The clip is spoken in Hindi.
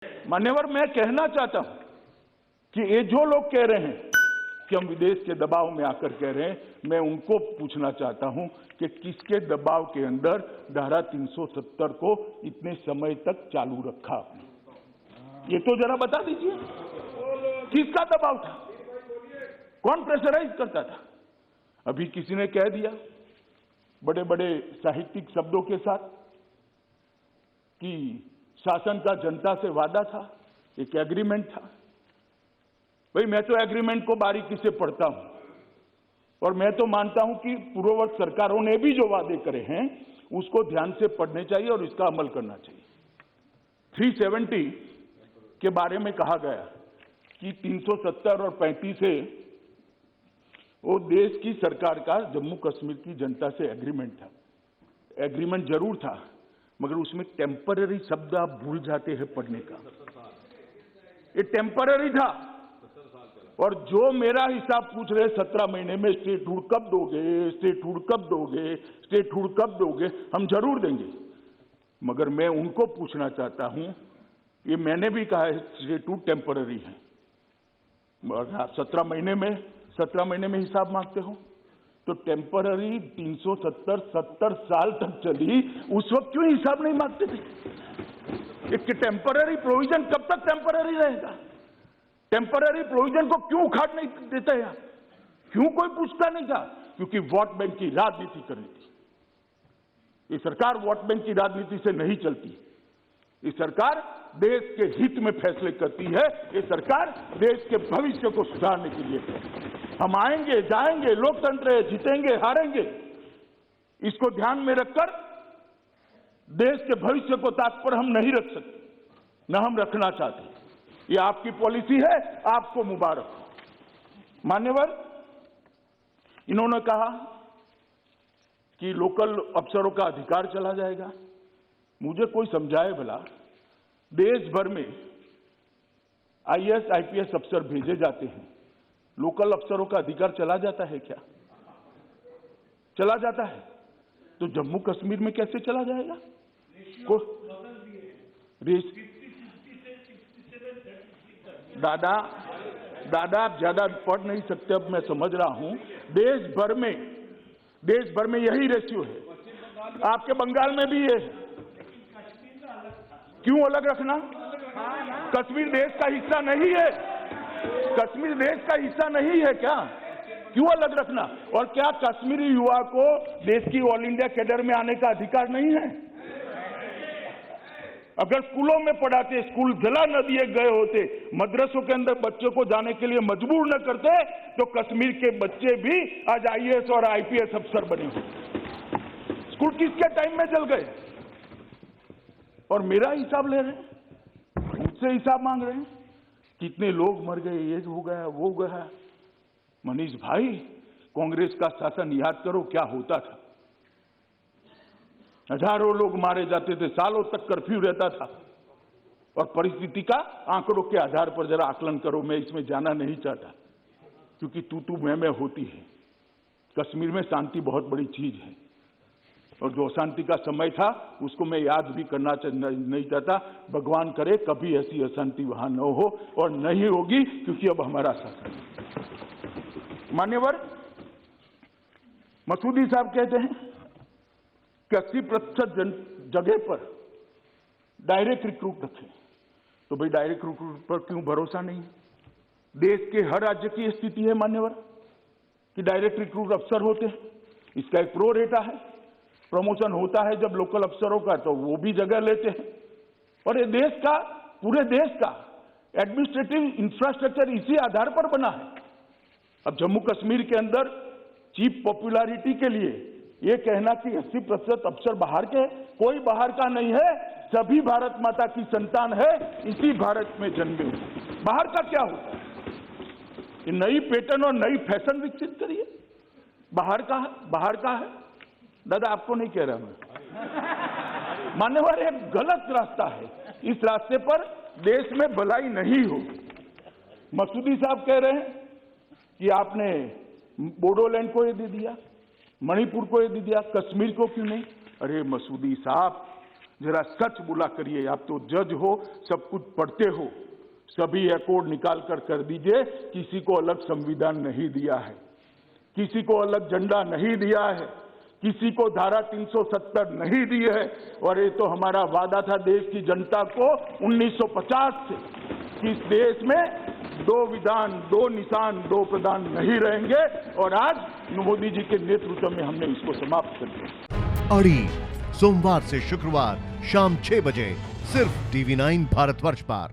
मान्यवर, मैं कहना चाहता हूं कि ये जो लोग कह रहे हैं कि हम विदेश के दबाव में आकर कह रहे हैं, मैं उनको पूछना चाहता हूं कि किसके दबाव के अंदर धारा 370 को इतने समय तक चालू रखा आपने, ये तो जरा बता दीजिए। किसका दबाव था? कौन प्रेशराइज करता था? अभी किसी ने कह दिया बड़े बड़े साहित्यिक शब्दों के साथ कि शासन का जनता से वादा था, एक एग्रीमेंट था। भाई, मैं तो एग्रीमेंट को बारीकी से पढ़ता हूं और मैं तो मानता हूं कि पूर्ववर्ती सरकारों ने भी जो वादे करे हैं उसको ध्यान से पढ़ने चाहिए और इसका अमल करना चाहिए। 370 के बारे में कहा गया कि 370 और 35 से वो देश की सरकार का जम्मू कश्मीर की जनता से एग्रीमेंट था। एग्रीमेंट जरूर था, मगर उसमें टेम्पररी शब्द आप भूल जाते हैं पढ़ने का। ये टेम्पररी था। और जो मेरा हिसाब पूछ रहे 17 महीने में स्टेटहुड कब दोगे, स्टेटहुड कब दोगे, स्टेटहुड कब दोगे, हम जरूर देंगे। मगर मैं उनको पूछना चाहता हूं, ये मैंने भी कहा है स्टेटहुड टेम्पररी है, आप 17 महीने में हिसाब मांगते हो तो टेम्पररी 370 साल तक चली, उस वक्त क्यों हिसाब नहीं मांगते थे? एक टेम्पररी प्रोविजन कब तक टेम्पररी रहेगा? टेम्पररी प्रोविजन को क्यों उखाड़ नहीं देते हैं? क्यों कोई पूछता नहीं था? क्योंकि वोट बैंक की राजनीति करनी थी। ये सरकार वोट बैंक की राजनीति से नहीं चलती। ये सरकार देश के हित में फैसले करती है। ये सरकार देश के भविष्य को सुधारने के लिए। हम आएंगे जाएंगे, लोकतंत्र है, जीतेंगे हारेंगे, इसको ध्यान में रखकर देश के भविष्य को ताक पर हम नहीं रख सकते, न हम रखना चाहते। ये आपकी पॉलिसी है, आपको मुबारक हो। मान्यवर, इन्होंने कहा कि लोकल अफसरों का अधिकार चला जाएगा। मुझे कोई समझाए भला, देश भर में आईएएस आईपीएस अफसर भेजे जाते हैं, लोकल अफसरों का अधिकार चला जाता है क्या? चला जाता है तो जम्मू कश्मीर में कैसे चला जाएगा? दादा आप ज्यादा पढ़ नहीं सकते, अब मैं समझ रहा हूं। देश भर में यही रेशियो है। आपके बंगाल में भी है। क्यों अलग रखना? कश्मीर देश का हिस्सा नहीं है? कश्मीर देश का हिस्सा नहीं है क्या? क्यों अलग रखना? और क्या कश्मीरी युवा को देश की ऑल इंडिया कैडर में आने का अधिकार नहीं है? अगर स्कूलों में पढ़ाते, स्कूल जला न दिए गए होते, मदरसों के अंदर बच्चों को जाने के लिए मजबूर न करते, तो कश्मीर के बच्चे भी आज आईएएस और आईपीएस अफसर बने होते। स्कूल किसके टाइम में जल गए? और मेरा हिसाब ले रहे हैं, मुझसे हिसाब मांग रहे हैं, कितने लोग मर गए, ये हो गया वो हो गया। मनीष भाई, कांग्रेस का शासन याद करो क्या होता था। हजारों लोग मारे जाते थे, सालों तक कर्फ्यू रहता था। और परिस्थिति का आंकड़ों के आधार पर जरा आकलन करो। मैं इसमें जाना नहीं चाहता, क्योंकि तू मैं होती है। कश्मीर में शांति बहुत बड़ी चीज है, और जो अशांति का समय था उसको मैं याद भी करना नहीं चाहता। भगवान करे कभी ऐसी अशांति वहां न हो, और नहीं होगी, क्योंकि अब हमारा शासन। मान्यवर, मसूदी साहब कहते हैं कि 80% जगह पर डायरेक्ट रिक्रूट रखें। तो भाई, डायरेक्ट रिक्रूट पर क्यों भरोसा नहीं? देश के हर राज्य की स्थिति है मान्यवर कि डायरेक्ट रिक्रूट अफसर होते हैं। इसका एक प्रो रेटा है। प्रमोशन होता है जब लोकल अफसरों का, तो वो भी जगह लेते हैं। और ये देश का, पूरे देश का एडमिनिस्ट्रेटिव इंफ्रास्ट्रक्चर इसी आधार पर बना है। अब जम्मू कश्मीर के अंदर चीफ पॉपुलैरिटी के लिए ये कहना कि 80% अफसर बाहर के, कोई बाहर का नहीं है, सभी भारत माता की संतान है, इसी भारत में जन्मे। बाहर का क्या होता है? ये नई पैटर्न और नई फैशन विकसित करिए। बाहर का है। दादा, आपको नहीं कह रहा मैं। मान्यवर, एक गलत रास्ता है। इस रास्ते पर देश में भलाई नहीं होगी। मसूदी साहब कह रहे हैं कि आपने बोडोलैंड को ये दे दिया, मणिपुर को ये दे दिया, कश्मीर को क्यों नहीं? अरे मसूदी साहब, जरा सच बोला करिए। आप तो जज हो, सब कुछ पढ़ते हो, सभी अकॉर्ड निकाल कर दीजिए। किसी को अलग संविधान नहीं दिया है, किसी को अलग झंडा नहीं दिया है, किसी को धारा 370 नहीं दी है। और ये तो हमारा वादा था देश की जनता को 1950 से कि इस देश में 2 विधान, 2 निशान, 2 प्रधान नहीं रहेंगे। और आज मोदी जी के नेतृत्व में हमने इसको समाप्त कर दिया। अड़ी सोमवार से शुक्रवार शाम 6 बजे सिर्फ TV9 भारतवर्ष पर।